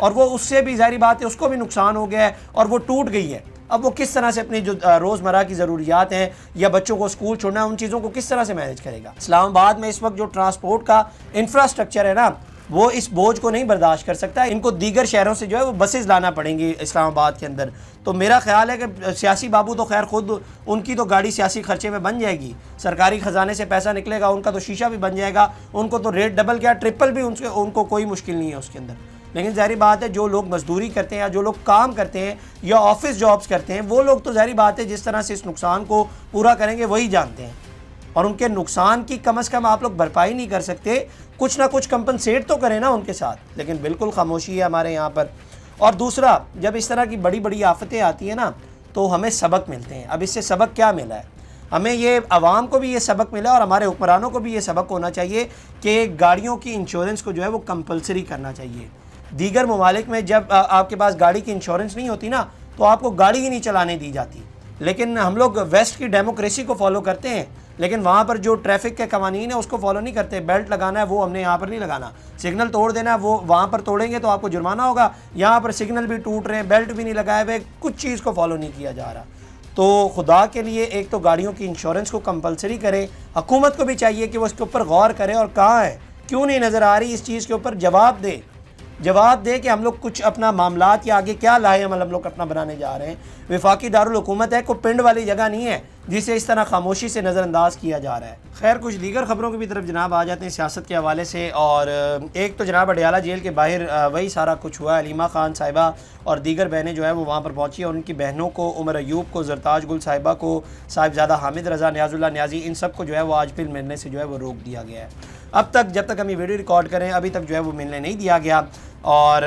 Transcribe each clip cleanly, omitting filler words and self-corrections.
اور وہ اس سے بھی ظاہری بات ہے اس کو بھی نقصان ہو گیا ہے اور وہ ٹوٹ گئی ہے. اب وہ کس طرح سے اپنی جو روزمرہ کی ضروریات ہیں یا بچوں کو اسکول چھوڑنا ہے ان چیزوں کو کس طرح سے مینیج کرے گا. اسلام آباد میں اس وقت جو ٹرانسپورٹ کا انفراسٹرکچر ہے نا وہ اس بوجھ کو نہیں برداشت کر سکتا. ان کو دیگر شہروں سے جو ہے وہ بسز لانا پڑیں گی اسلام آباد کے اندر. تو میرا خیال ہے کہ سیاسی بابو تو خیر خود ان کی تو گاڑی سیاسی خرچے میں بن جائے گی, سرکاری خزانے سے پیسہ نکلے گا, ان کا تو شیشہ بھی بن جائے گا, ان کو تو ریٹ ڈبل کیا ٹرپل بھی ان کو کوئی مشکل نہیں ہے اس کے اندر. لیکن ظاہری بات ہے جو لوگ مزدوری کرتے ہیں یا جو لوگ کام کرتے ہیں یا آفس جابز کرتے ہیں وہ لوگ تو ظاہری بات ہے جس طرح سے اس نقصان کو پورا کریں گے وہی جانتے ہیں, اور ان کے نقصان کی کم از کم آپ لوگ بھرپائی نہیں کر سکتے, کچھ نہ کچھ کمپنسیٹ تو کریں نا ان کے ساتھ. لیکن بالکل خاموشی ہے ہمارے یہاں پر. اور دوسرا, جب اس طرح کی بڑی بڑی آفتیں آتی ہیں نا تو ہمیں سبق ملتے ہیں. اب اس سے سبق کیا ملا ہے ہمیں؟ یہ عوام کو بھی یہ سبق ملا اور ہمارے حکمرانوں کو بھی یہ سبق ہونا چاہیے کہ گاڑیوں کی انشورنس کو جو ہے وہ کمپلسری کرنا چاہیے. دیگر ممالک میں جب آپ کے پاس گاڑی کی انشورنس نہیں ہوتی نا تو آپ کو گاڑی ہی نہیں چلانے دی جاتی. لیکن ہم لوگ ویسٹ کی ڈیموکریسی کو فالو کرتے ہیں لیکن وہاں پر جو ٹریفک کے قوانین ہیں اس کو فالو نہیں کرتے. بیلٹ لگانا ہے وہ ہم نے یہاں پر نہیں لگانا, سگنل توڑ دینا ہے وہ وہاں پر توڑیں گے تو آپ کو جرمانہ ہوگا. یہاں پر سگنل بھی ٹوٹ رہے ہیں, بیلٹ بھی نہیں لگائے ہوئے, کچھ چیز کو فالو نہیں کیا جا رہا. تو خدا کے لیے ایک تو گاڑیوں کی انشورنس کو کمپلسری کرے. حکومت کو بھی چاہیے کہ وہ اس کے اوپر غور کرے اور کہاں ہے کیوں نہیں نظر آ رہی اس چیز کے اوپر جواب دے کہ ہم لوگ کچھ اپنا معاملات یا آگے کیا لائے عمل ہم لوگ اپنا بنانے جا رہے ہیں. وفاقی دارالحکومت ہے, کوئی پنڈ والی جگہ نہیں ہے جسے اس طرح خاموشی سے نظر انداز کیا جا رہا ہے. خیر کچھ دیگر خبروں کی بھی طرف جناب آ جاتے ہیں سیاست کے حوالے سے. اور ایک تو جناب اڈیالہ جیل کے باہر وہی سارا کچھ ہوا. علیمہ خان صاحبہ اور دیگر بہنیں جو ہے وہ وہاں پر پہنچی اور ان کی بہنوں کو, عمر ایوب کو, زرتاج گل صاحبہ کو, صاحبزادہ حامد رضا, نیاز اللہ نیازی, ان سب کو جو ہے وہ آج پھر ملنے سے جو ہے وہ روک دیا گیا ہے. اب تک جب تک ہم یہ ویڈیو ریکارڈ کریں ابھی تک جو ہے وہ ملنے نہیں دیا گیا. اور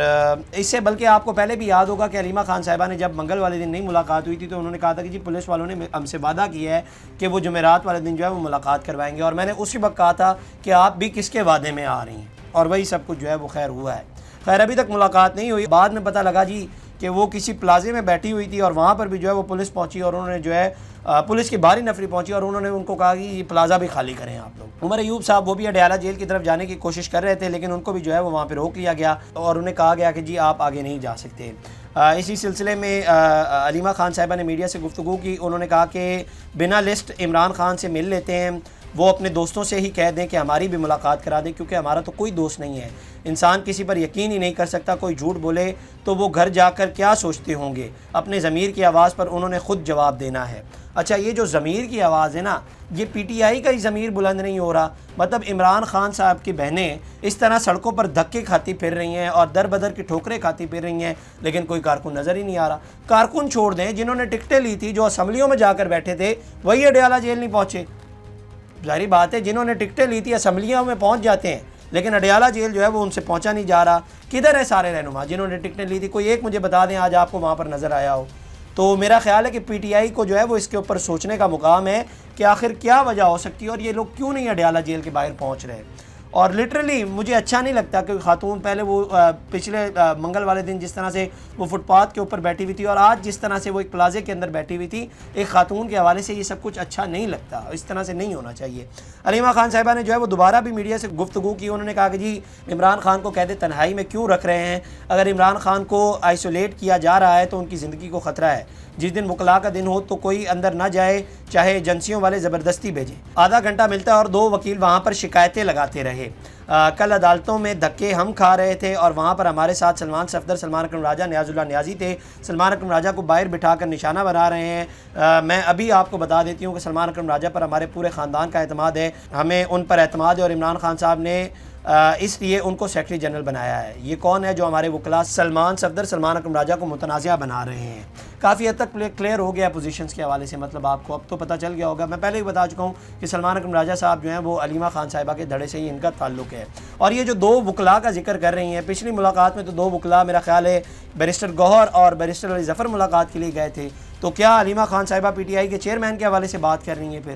اس سے بلکہ آپ کو پہلے بھی یاد ہوگا کہ علیمہ خان صاحبہ نے جب منگل والے دن نہیں ملاقات ہوئی تھی تو انہوں نے کہا تھا کہ جی پولیس والوں نے ہم سے وعدہ کیا ہے کہ وہ جمعرات والے دن جو ہے وہ ملاقات کروائیں گے. اور میں نے اسی وقت کہا تھا کہ آپ بھی کس کے وعدے میں آ رہی ہیں, اور وہی سب کچھ جو ہے وہ خیر ہوا ہے. خیر ابھی تک ملاقات نہیں ہوئی. بعد میں پتہ لگا جی کہ وہ کسی پلازے میں بیٹھی ہوئی تھی اور وہاں پر بھی جو ہے وہ پولیس پہنچی اور انہوں نے جو ہے پولیس کی بھاری نفری پہنچی اور انہوں نے ان کو کہا کہ یہ پلازا بھی خالی کریں آپ لوگ. عمر ایوب صاحب وہ بھی اڈیالہ جیل کی طرف جانے کی کوشش کر رہے تھے لیکن ان کو بھی جو ہے وہ وہاں پہ روک لیا گیا اور انہیں کہا گیا کہ جی آپ آگے نہیں جا سکتے. اسی سلسلے میں علیمہ خان صاحبہ نے میڈیا سے گفتگو کی. انہوں نے کہا کہ بنا لسٹ عمران خان سے مل لیتے ہیں, وہ اپنے دوستوں سے ہی کہہ دیں کہ ہماری بھی ملاقات کرا دیں کیونکہ ہمارا تو کوئی دوست نہیں ہے. انسان کسی پر یقین ہی نہیں کر سکتا, کوئی جھوٹ بولے تو وہ گھر جا کر کیا سوچتے ہوں گے. اپنے ضمیر کی آواز پر انہوں نے خود جواب دینا ہے. اچھا یہ جو ضمیر کی آواز ہے نا یہ پی ٹی آئی کا ہی ضمیر بلند نہیں ہو رہا. مطلب عمران خان صاحب کی بہنیں اس طرح سڑکوں پر دھکے کھاتی پھر رہی ہیں اور در بدر کی ٹھوکریں کھاتی پھر رہی ہیں لیکن کوئی کارکن نظر ہی نہیں آ رہا. کارکن چھوڑ دیں, جنہوں نے ٹکٹیں لی تھی جو اسمبلیوں میں جا کر بیٹھے تھے وہی اڈیالہ جیل نہیں پہنچے. ظاہری بات ہے جنہوں نے ٹکٹیں لی تھی اسمبلیوں میں پہنچ جاتے ہیں لیکن اڈیالہ جیل جو ہے وہ ان سے پہنچا نہیں جا رہا. کدھر ہے سارے رہنما جنہوں نے ٹکٹیں لی تھی؟ کوئی ایک مجھے بتا دیں آج آپ کو وہاں پر نظر آیا ہو. تو میرا خیال ہے کہ پی ٹی آئی کو جو ہے وہ اس کے اوپر سوچنے کا مقام ہے کہ آخر کیا وجہ ہو سکتی ہے اور یہ لوگ کیوں نہیں اڈیالہ جیل کے باہر پہنچ رہے. اور لٹرلی مجھے اچھا نہیں لگتا کہ خاتون پہلے وہ پچھلے منگل والے دن جس طرح سے وہ فٹ پاتھ کے اوپر بیٹھی ہوئی تھی اور آج جس طرح سے وہ ایک پلازے کے اندر بیٹھی ہوئی تھی, ایک خاتون کے حوالے سے یہ سب کچھ اچھا نہیں لگتا. اس طرح سے نہیں ہونا چاہیے. علیمہ خان صاحبہ نے جو ہے وہ دوبارہ بھی میڈیا سے گفتگو کی. انہوں نے کہا کہ جی عمران خان کو قید تنہائی میں کیوں رکھ رہے ہیں؟ اگر عمران خان کو آئسولیٹ کیا جا رہا ہے تو ان کی زندگی کو خطرہ ہے. جس دن وکلاء کا دن ہو تو کوئی اندر نہ جائے, چاہے ایجنسیوں والے زبردستی بھیجیں. آدھا گھنٹہ ملتا ہے اور 2 وکیل وہاں پر شکایتیں لگاتے رہے. کل عدالتوں میں دھکے ہم کھا رہے تھے اور وہاں پر ہمارے ساتھ سلمان صفدر, سلمان اکرم راجہ, نیاز اللہ نیازی تھے. سلمان اکرم راجہ کو باہر بٹھا کر نشانہ بنا رہے ہیں. میں ابھی آپ کو بتا دیتی ہوں کہ سلمان اکرم راجہ پر ہمارے پورے خاندان کا اعتماد ہے, ہمیں ان پر اعتماد ہے اور عمران خان صاحب نے اس لیے ان کو سیکرٹری جنرل بنایا ہے. یہ کون ہے جو ہمارے وکلاء سلمان صفدر, سلمان اکرم راجہ کو متنازعہ بنا رہے ہیں؟ کافی حد تک کلیئر ہو گیا پوزیشنز کے حوالے سے. مطلب آپ کو اب تو پتہ چل گیا ہوگا. میں پہلے ہی بتا چکا ہوں کہ سلمان اکرم راجہ صاحب جو ہیں وہ علیمہ خان صاحبہ کے دھڑے سے ہی ان کا تعلق ہے. اور یہ جو 2 وکلاء کا ذکر کر رہی ہیں, پچھلی ملاقات میں تو 2 وکلاء میرا خیال ہے بیرسٹر گوہر اور بیرسٹر علی ظفر ملاقات کے لیے گئے تھے. تو کیا علیمہ خان صاحبہ پی ٹی آئی کے چیئرمین کے حوالے سے بات کر رہی ہیں پھر؟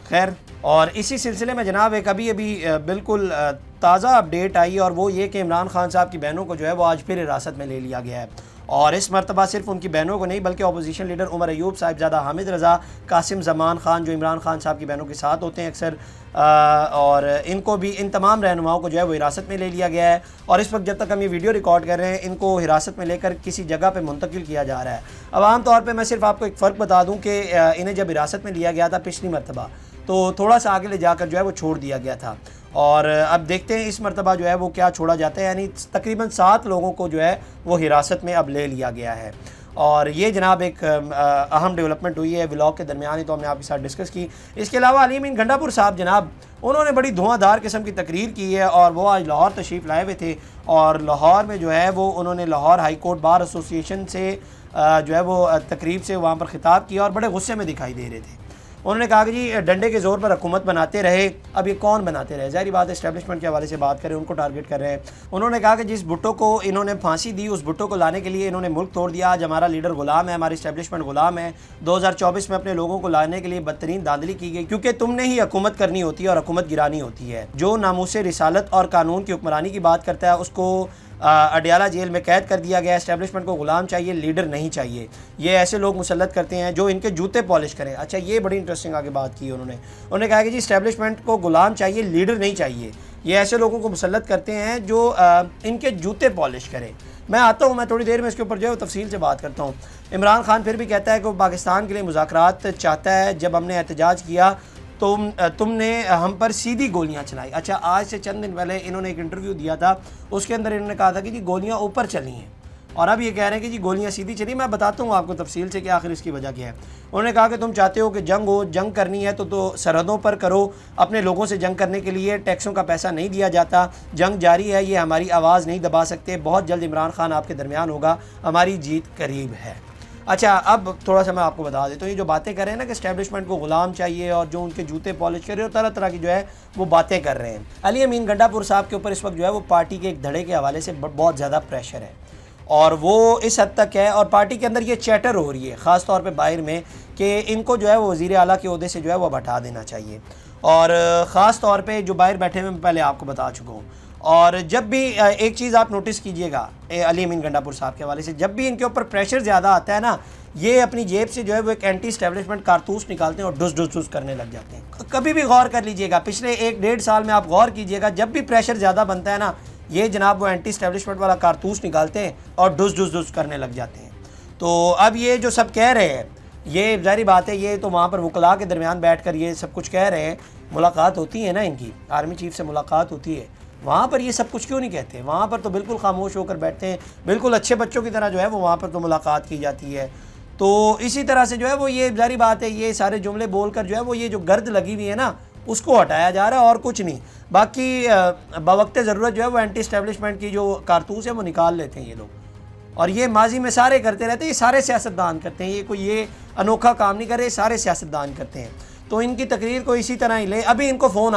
خیر, اور اسی سلسلے میں جناب ایک ابھی بالکل تازہ اپڈیٹ آئی اور وہ یہ کہ عمران خان صاحب کی بہنوں کو جو ہے وہ آج پھر حراست میں لے لیا گیا ہے. اور اس مرتبہ صرف ان کی بہنوں کو نہیں بلکہ اپوزیشن لیڈر عمر ایوب، صاحبزادہ حامد رضا، قاسم زمان خان جو عمران خان صاحب کی بہنوں کے ساتھ ہوتے ہیں اکثر، اور ان کو بھی، ان تمام رہنماؤں کو جو ہے وہ حراست میں لے لیا گیا ہے، اور اس وقت جب تک ہم یہ ویڈیو ریکارڈ کر رہے ہیں ان کو حراست میں لے کر کسی جگہ پہ منتقل کیا جا رہا ہے۔ اب عام طور پہ میں صرف آپ کو ایک فرق بتا دوں کہ انہیں جب حراست میں لیا گیا تھا پچھلی مرتبہ تو تھوڑا سا آگے لے جا کر جو ہے وہ چھوڑ دیا گیا تھا، اور اب دیکھتے ہیں اس مرتبہ جو ہے وہ کیا چھوڑا جاتا ہے، یعنی تقریباً 7 لوگوں کو جو ہے وہ حراست میں اب لے لیا گیا ہے۔ اور یہ جناب ایک اہم ڈیولپمنٹ ہوئی ہے ولاگ کے درمیان ہی، تو ہم نے آپ کے ساتھ ڈسکس کی۔ اس کے علاوہ علی امین گنڈا پور صاحب جناب، انہوں نے بڑی دھواں دھار قسم کی تقریر کی ہے، اور وہ آج لاہور تشریف لائے ہوئے تھے، اور لاہور میں جو ہے وہ انہوں نے لاہور ہائی کورٹ بار ایسوسی ایشن سے جو ہے وہ تقریب سے وہاں پر خطاب کیا، اور بڑے غصے میں دکھائی دے رہے تھے۔ انہوں نے کہا کہ جی ڈنڈے کے زور پر حکومت بناتے رہے، اب یہ کون بناتے رہے؟ ظاہری بات ہے اسٹیبلشمنٹ کے حوالے سے بات کریں، ان کو ٹارگٹ کر رہے ہیں۔ انہوں نے کہا کہ جس بھٹو کو انہوں نے پھانسی دی، اس بھٹو کو لانے کے لیے انہوں نے ملک توڑ دیا، آج ہمارا لیڈر غلام ہے، ہماری اسٹیبلشمنٹ غلام ہے۔ 2024 میں اپنے لوگوں کو لانے کے لیے بدترین دھاندلی کی گئی، کیونکہ تم نے ہی حکومت کرنی ہوتی ہے اور حکومت گرانی ہوتی ہے۔ جو ناموس رسالت اور قانون کی حکمرانی کی بات کرتا ہے اس کو اڈیالہ جیل میں قید کر دیا گیا۔ اسٹیبلشمنٹ کو غلام چاہیے، لیڈر نہیں چاہیے۔ یہ ایسے لوگ مسلط کرتے ہیں جو ان کے جوتے پالش کریں۔ اچھا، یہ بڑی انٹرسٹنگ آگے بات کی انہوں نے کہا کہ جی اسٹیبلشمنٹ کو غلام چاہیے، لیڈر نہیں چاہیے۔ یہ ایسے لوگوں کو مسلط کرتے ہیں جو ان کے جوتے پالش کریں۔ میں آتا ہوں، میں تھوڑی دیر میں اس کے اوپر جو ہے وہ تفصیل سے بات کرتا ہوں۔ عمران خان پھر بھی کہتا ہے کہ وہ پاکستان کے لیے مذاکرات چاہتا ہے۔ جب ہم نے احتجاج کیا تو تم نے ہم پر سیدھی گولیاں چلائی۔ اچھا، آج سے چند دن پہلے انہوں نے ایک انٹرویو دیا تھا، اس کے اندر انہوں نے کہا تھا کہ جی گولیاں اوپر چلی ہیں، اور اب یہ کہہ رہے ہیں کہ جی گولیاں سیدھی چلی۔ میں بتاتا ہوں آپ کو تفصیل سے کہ آخر اس کی وجہ کیا ہے۔ انہوں نے کہا کہ تم چاہتے ہو کہ جنگ ہو، جنگ کرنی ہے تو سرحدوں پر کرو، اپنے لوگوں سے جنگ کرنے کے لیے ٹیکسوں کا پیسہ نہیں دیا جاتا، جنگ جاری ہے، یہ ہماری آواز نہیں دبا سکتے، بہت جلد عمران خان آپ کے درمیان ہوگا، ہماری جیت قریب ہے۔ اچھا، اب تھوڑا سا میں آپ کو بتا دیتا ہوں، یہ جو باتیں کر رہے ہیں نا کہ اسٹیبلشمنٹ کو غلام چاہیے اور جو ان کے جوتے پالش کر رہے ہیں، طرح طرح کی جو ہے وہ باتیں کر رہے ہیں۔ علی امین گنڈا پور صاحب کے اوپر اس وقت جو ہے وہ پارٹی کے ایک دھڑے کے حوالے سے بہت زیادہ پریشر ہے، اور وہ اس حد تک ہے، اور پارٹی کے اندر یہ چیٹر ہو رہی ہے خاص طور پہ باہر میں کہ ان کو جو ہے وہ وزیر اعلیٰ کے عہدے سے جو ہے وہ ہٹا دینا چاہیے، اور خاص طور پہ جو باہر بیٹھے ہوئے میں پہلے آپ کو بتا چکا ہوں۔ اور جب بھی ایک چیز آپ نوٹس کیجئے گا علی امین گنڈا پور صاحب کے حوالے سے، جب بھی ان کے اوپر پریشر زیادہ آتا ہے نا، یہ اپنی جیب سے جو ہے وہ ایک اینٹی اسٹیبلشمنٹ کارتوس نکالتے ہیں اور ڈس ڈس ڈس کرنے لگ جاتے ہیں۔ کبھی بھی غور کر لیجئے گا، پچھلے 1-1.5 سال میں آپ غور کیجئے گا، جب بھی پریشر زیادہ بنتا ہے نا، یہ جناب وہ اینٹی اسٹیبلشمنٹ والا کارتوس نکالتے ہیں اور ڈس ڈس ڈس کرنے لگ جاتے ہیں۔ تو اب یہ جو سب کہہ رہے ہیں، یہ ظاہری بات ہے، یہ تو وہاں پر وکلاء کے درمیان بیٹھ کر یہ سب کچھ کہہ رہے ہیں، ملاقات ہوتی ہے نا ان کی، آرمی چیف سے ملاقات ہوتی ہے، وہاں پر یہ سب کچھ کیوں نہیں کہتے؟ وہاں پر تو بالکل خاموش ہو کر بیٹھتے ہیں، بالکل اچھے بچوں کی طرح جو ہے وہ وہاں پر تو ملاقات کی جاتی ہے۔ تو اسی طرح سے جو ہے وہ یہ ظاہری بات ہے، یہ سارے جملے بول کر جو ہے وہ یہ جو گرد لگی ہوئی ہے نا اس کو ہٹایا جا رہا ہے اور کچھ نہیں۔ باقی بوقت ضرورت جو ہے وہ اینٹی اسٹیبلشمنٹ کی جو کارتوس ہے وہ نکال لیتے ہیں یہ لوگ، اور یہ ماضی میں سارے کرتے رہتے ہیں، یہ سارے سیاستدان کرتے ہیں، یہ کوئی یہ انوکھا کام نہیں کر رہے، سارے سیاستدان کرتے ہیں۔ تو ان کی تقریر کو اسی طرح ہی لے، ابھی ان کو فون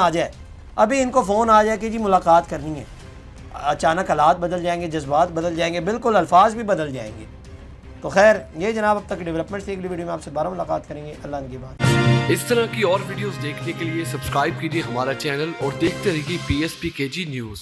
آ جائے کہ جی ملاقات کرنی ہے، اچانک حالات بدل جائیں گے، جذبات بدل جائیں گے، بالکل الفاظ بھی بدل جائیں گے۔ تو خیر، یہ جناب اب تک ڈیولپمنٹس تھی، اگلی ویڈیو میں آپ سے دوبارہ ملاقات کریں گے۔ اللہ کی بات۔ اس طرح کی اور ویڈیوز دیکھنے کے لیے سبسکرائب کیجیے ہمارا چینل اور دیکھتے رہیے PSPKG نیوز۔